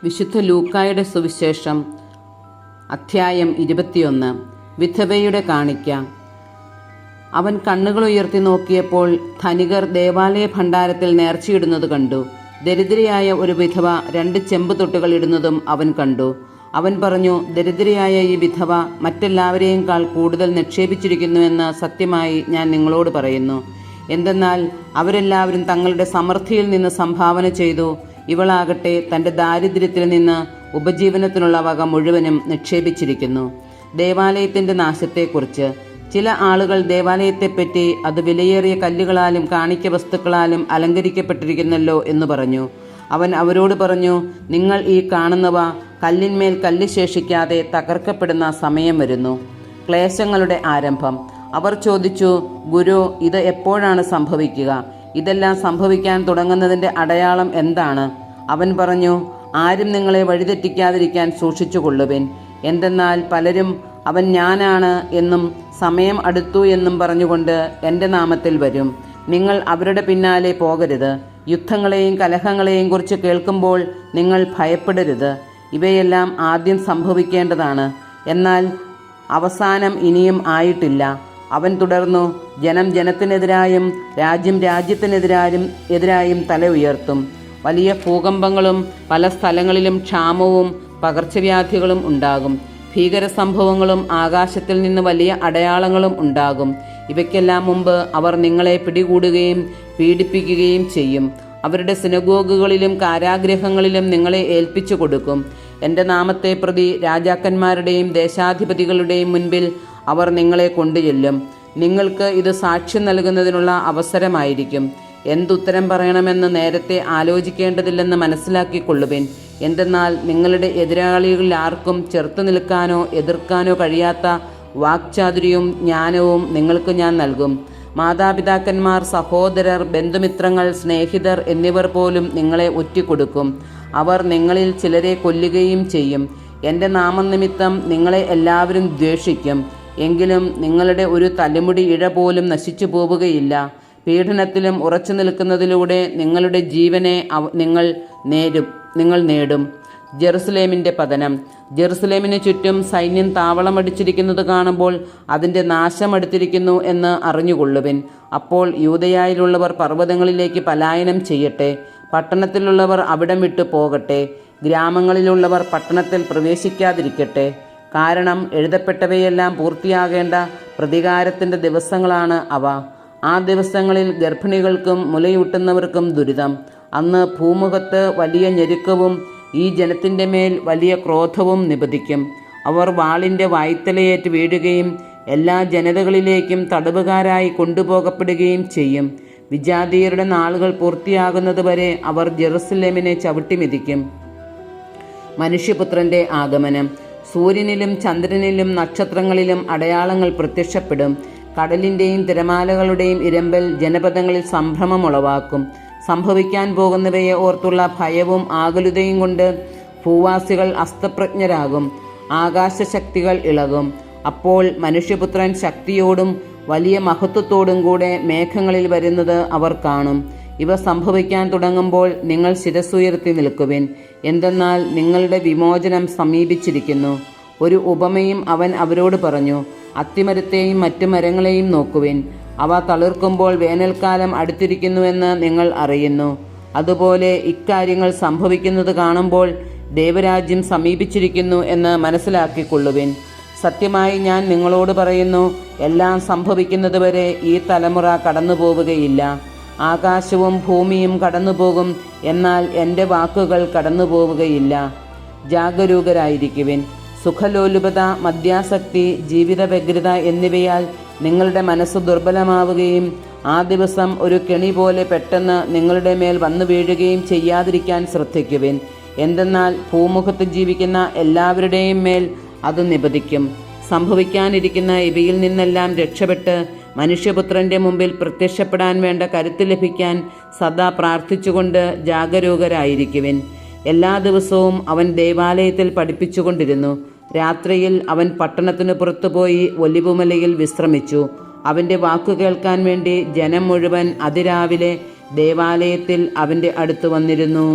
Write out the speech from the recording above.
വിശുദ്ധ ലൂക്കായുടെ സുവിശേഷം അധ്യായം 21. വിധവയുടെ കാണിക്ക. അവൻ കണ്ണുകളുയർത്തി നോക്കിയപ്പോൾ ധനികർ ദേവാലയ ഭണ്ഡാരത്തിൽ നേർച്ചയിടുന്നത് കണ്ടു. ദരിദ്രയായ ഒരു വിധവ 2 ചെമ്പ് തൊട്ടുകൾ ഇടുന്നതും അവൻ കണ്ടു. അവൻ പറഞ്ഞു, ദരിദ്രയായ ഈ വിധവ മറ്റെല്ലാവരെയുംക്കാൾ കൂടുതൽ നിക്ഷേപിച്ചിരിക്കുന്നുവെന്ന് സത്യമായി ഞാൻ നിങ്ങളോട് പറയുന്നു. എന്തെന്നാൽ അവരെല്ലാവരും തങ്ങളുടെ സമൃദ്ധിയിൽ നിന്ന് സംഭാവന ചെയ്തു. ഇവളാകട്ടെ തൻ്റെ ദാരിദ്ര്യത്തിൽ നിന്ന് ഉപജീവനത്തിനുള്ള വക മുഴുവനും നിക്ഷേപിച്ചിരിക്കുന്നു. ദേവാലയത്തിൻ്റെ നാശത്തെക്കുറിച്ച് ചില ആളുകൾ ദേവാലയത്തെപ്പറ്റി അത് വിലയേറിയ കല്ലുകളാലും കാണിക്ക വസ്തുക്കളാലും അലങ്കരിക്കപ്പെട്ടിരിക്കുന്നല്ലോ എന്ന് പറഞ്ഞു. അവൻ അവരോട് പറഞ്ഞു, നിങ്ങൾ ഈ കാണുന്നവ കല്ലിന്മേൽ കല്ല് ശേഷിക്കാതെ തകർക്കപ്പെടുന്ന സമയം വരുന്നു. ക്ലേശങ്ങളുടെ ആരംഭം. അവർ ചോദിച്ചു, ഗുരു, ഇത് എപ്പോഴാണ് സംഭവിക്കുക? ഇതെല്ലാം സംഭവിക്കാൻ തുടങ്ങുന്നതിൻ്റെ അടയാളം എന്താണ്? അവൻ പറഞ്ഞു, ആരും നിങ്ങളെ വഴിതെറ്റിക്കാതിരിക്കാൻ സൂക്ഷിച്ചുകൊള്ളുവിൻ. എന്തെന്നാൽ പലരും അവൻ ഞാനാണ് എന്നും സമയം അടുത്തു എന്നും പറഞ്ഞുകൊണ്ട് എൻ്റെ നാമത്തിൽ വരും. നിങ്ങൾ അവരുടെ പിന്നാലെ പോകരുത്. യുദ്ധങ്ങളെയും കലഹങ്ങളെയും കുറിച്ച് കേൾക്കുമ്പോൾ നിങ്ങൾ ഭയപ്പെടരുത്. ഇവയെല്ലാം ആദ്യം സംഭവിക്കേണ്ടതാണ്, എന്നാൽ അവസാനം ഇനിയും ആയിട്ടില്ല. അവൻ തുടർന്നു, ജനം ജനത്തിനെതിരായും രാജ്യം രാജ്യത്തിനെതിരായും തല ഉയർത്തും. വലിയ ഭൂകമ്പങ്ങളും പല സ്ഥലങ്ങളിലും ക്ഷാമവും പകർച്ചവ്യാധികളും ഉണ്ടാകും. ഭീകര സംഭവങ്ങളും ആകാശത്തിൽ നിന്ന് വലിയ അടയാളങ്ങളും ഉണ്ടാകും. ഇവയ്ക്കെല്ലാം മുമ്പ് അവർ നിങ്ങളെ പിടികൂടുകയും പീഡിപ്പിക്കുകയും ചെയ്യും. അവരുടെ സിനഗോഗുകളിലും കാരാഗൃഹങ്ങളിലും നിങ്ങളെ ഏൽപ്പിച്ചു കൊടുക്കും. എൻ്റെ നാമത്തെ പ്രതി രാജാക്കന്മാരുടെയും ദേശാധിപതികളുടെയും മുൻപിൽ അവർ നിങ്ങളെ കൊണ്ടുചെല്ലും. നിങ്ങൾക്ക് ഇത് സാക്ഷ്യം നൽകുന്നതിനുള്ള അവസരമായിരിക്കും. എന്തുത്തരം പറയണമെന്ന് നേരത്തെ ആലോചിക്കേണ്ടതില്ലെന്ന് മനസ്സിലാക്കിക്കൊള്ളുവിൻ. എന്തെന്നാൽ നിങ്ങളുടെ എതിരാളികളിൽ ആർക്കും ചെറുത്തു നിൽക്കാനോ എതിർക്കാനോ കഴിയാത്ത വാക്ചാതുര്യവും ജ്ഞാനവും നിങ്ങൾക്ക് ഞാൻ നൽകും. മാതാപിതാക്കന്മാർ, സഹോദരർ, ബന്ധുമിത്രങ്ങൾ, സ്നേഹിതർ എന്നിവർ പോലും നിങ്ങളെ ഒറ്റിക്കൊടുക്കും. അവർ നിങ്ങളിൽ ചിലരെ കൊല്ലുകയും ചെയ്യും. എൻ്റെ നാമനിമിത്തം നിങ്ങളെ എല്ലാവരും ദ്വേഷിക്കും. എങ്കിലും നിങ്ങളുടെ ഒരു തലമുടി ഇഴ പോലും നശിച്ചു പോവുകയില്ല. പീഡനത്തിലും ഉറച്ചു നിൽക്കുന്നതിലൂടെ നിങ്ങളുടെ ജീവനെ നിങ്ങൾ നേടും. ജെറുസലേമിൻ്റെ പതനം. ജെറുസലേമിന് ചുറ്റും സൈന്യം താവളമടിച്ചിരിക്കുന്നത് കാണുമ്പോൾ അതിൻ്റെ നാശം അടുത്തിരിക്കുന്നു എന്ന് അറിഞ്ഞുകൊള്ളുവിൻ. അപ്പോൾ യൂദയായിലുള്ളവർ പർവ്വതങ്ങളിലേക്ക് പലായനം ചെയ്യട്ടെ. പട്ടണത്തിലുള്ളവർ അവിടം വിട്ടു പോകട്ടെ. ഗ്രാമങ്ങളിലുള്ളവർ പട്ടണത്തിൽ പ്രവേശിക്കാതിരിക്കട്ടെ. കാരണം എഴുതപ്പെട്ടവയെല്ലാം പൂർത്തിയാകേണ്ട പ്രതികാരത്തിൻ്റെ ദിവസങ്ങളാണ് അവ. ആ ദിവസങ്ങളിൽ ഗർഭിണികൾക്കും മുലയൂട്ടുന്നവർക്കും ദുരിതം. അന്ന് ഭൂമുഖത്ത് വലിയ ഞെരുക്കവും ഈ ജനത്തിൻ്റെ മേൽ വലിയ ക്രോധവും നിപതിക്കും. അവർ വാളിൻ്റെ വായ്ത്തലയേറ്റ് വീഴുകയും എല്ലാ ജനതകളിലേക്കും തടവുകാരായി കൊണ്ടുപോകപ്പെടുകയും ചെയ്യും. വിജാതീയരുടെ നാളുകൾ പൂർത്തിയാകുന്നതുവരെ അവർ ജെറുസലേമിനെ ചവിട്ടിമെതിക്കും. മനുഷ്യപുത്രൻ്റെ ആഗമനം. സൂര്യനിലും ചന്ദ്രനിലും നക്ഷത്രങ്ങളിലും അടയാളങ്ങൾ പ്രത്യക്ഷപ്പെടും. കടലിൻ്റെയും തിരമാലകളുടെയും ഇരമ്പൽ ജനപദങ്ങളിൽ സംഭ്രമമുളവാക്കും. സംഭവിക്കാൻ പോകുന്നവയെ ഓർത്തുള്ള ഭയവും ആകുലതയും കൊണ്ട് ഭൂവാസികൾ അസ്തപ്രജ്ഞരാകും. ആകാശശക്തികൾ ഇളകും. അപ്പോൾ മനുഷ്യപുത്രൻ ശക്തിയോടും വലിയ മഹത്വത്തോടും കൂടെ മേഘങ്ങളിൽ വരുന്നത് അവർ കാണും. ഇവ സംഭവിക്കാൻ തുടങ്ങുമ്പോൾ നിങ്ങൾ ശിരസ്സുയർത്തി നിൽക്കുവിൻ. എന്തെന്നാൽ നിങ്ങളുടെ വിമോചനം സമീപിച്ചിരിക്കുന്നു. ഒരു ഉപമയും അവൻ അവരോട് പറഞ്ഞു. അത്തിമരത്തെയും മറ്റു മരങ്ങളെയും നോക്കുവിൻ. അവ തളിർക്കുമ്പോൾ വേനൽക്കാലം അടുത്തിരിക്കുന്നുവെന്ന് നിങ്ങൾ അറിയുന്നു. അതുപോലെ ഇക്കാര്യങ്ങൾ സംഭവിക്കുന്നത് കാണുമ്പോൾ ദൈവരാജ്യം സമീപിച്ചിരിക്കുന്നു എന്ന് മനസ്സിലാക്കിക്കൊള്ളുവിൻ. സത്യമായി ഞാൻ നിങ്ങളോട് പറയുന്നു, എല്ലാം സംഭവിക്കുന്നതുവരെ ഈ തലമുറ കടന്നു പോവുകയില്ല. ആകാശവും ഭൂമിയും കടന്നുപോകും, എന്നാൽ എൻ്റെ വാക്കുകൾ കടന്നു പോവുകയില്ല. ജാഗരൂകരായിരിക്കുവിൻ. സുഖലോലുപത, മദ്യാസക്തി, ജീവിത വ്യഗ്രത എന്നിവയാൽ നിങ്ങളുടെ മനസ്സ് ദുർബലമാവുകയും ആ ദിവസം ഒരു കെണി പോലെ പെട്ടെന്ന് നിങ്ങളുടെ മേൽ വന്നു വീഴുകയും ചെയ്യാതിരിക്കാൻ ശ്രദ്ധിക്കുവിൻ. എന്തെന്നാൽ ഭൂമുഖത്ത് ജീവിക്കുന്ന എല്ലാവരുടെയും മേൽ അത് നിപതിക്കും. സംഭവിക്കാനിരിക്കുന്ന ഇവയിൽ നിന്നെല്ലാം രക്ഷപ്പെട്ട് മനുഷ്യപുത്രൻ്റെ മുമ്പിൽ പ്രത്യക്ഷപ്പെടാൻ വേണ്ട കരുത്ത് ലഭിക്കാൻ സദാ പ്രാർത്ഥിച്ചുകൊണ്ട് ജാഗരൂകരായിരിക്കുവിൻ. എല്ലാ ദിവസവും അവൻ ദേവാലയത്തിൽ പഠിപ്പിച്ചുകൊണ്ടിരുന്നു. രാത്രിയിൽ അവൻ പട്ടണത്തിനു പുറത്തുപോയി ഒലിവുമലയിൽ വിശ്രമിച്ചു. അവൻ്റെ വാക്കു കേൾക്കാൻ വേണ്ടി ജനം മുഴുവൻ അതിരാവിലെ ദേവാലയത്തിൽ അവൻ്റെ അടുത്ത് വന്നിരുന്നു.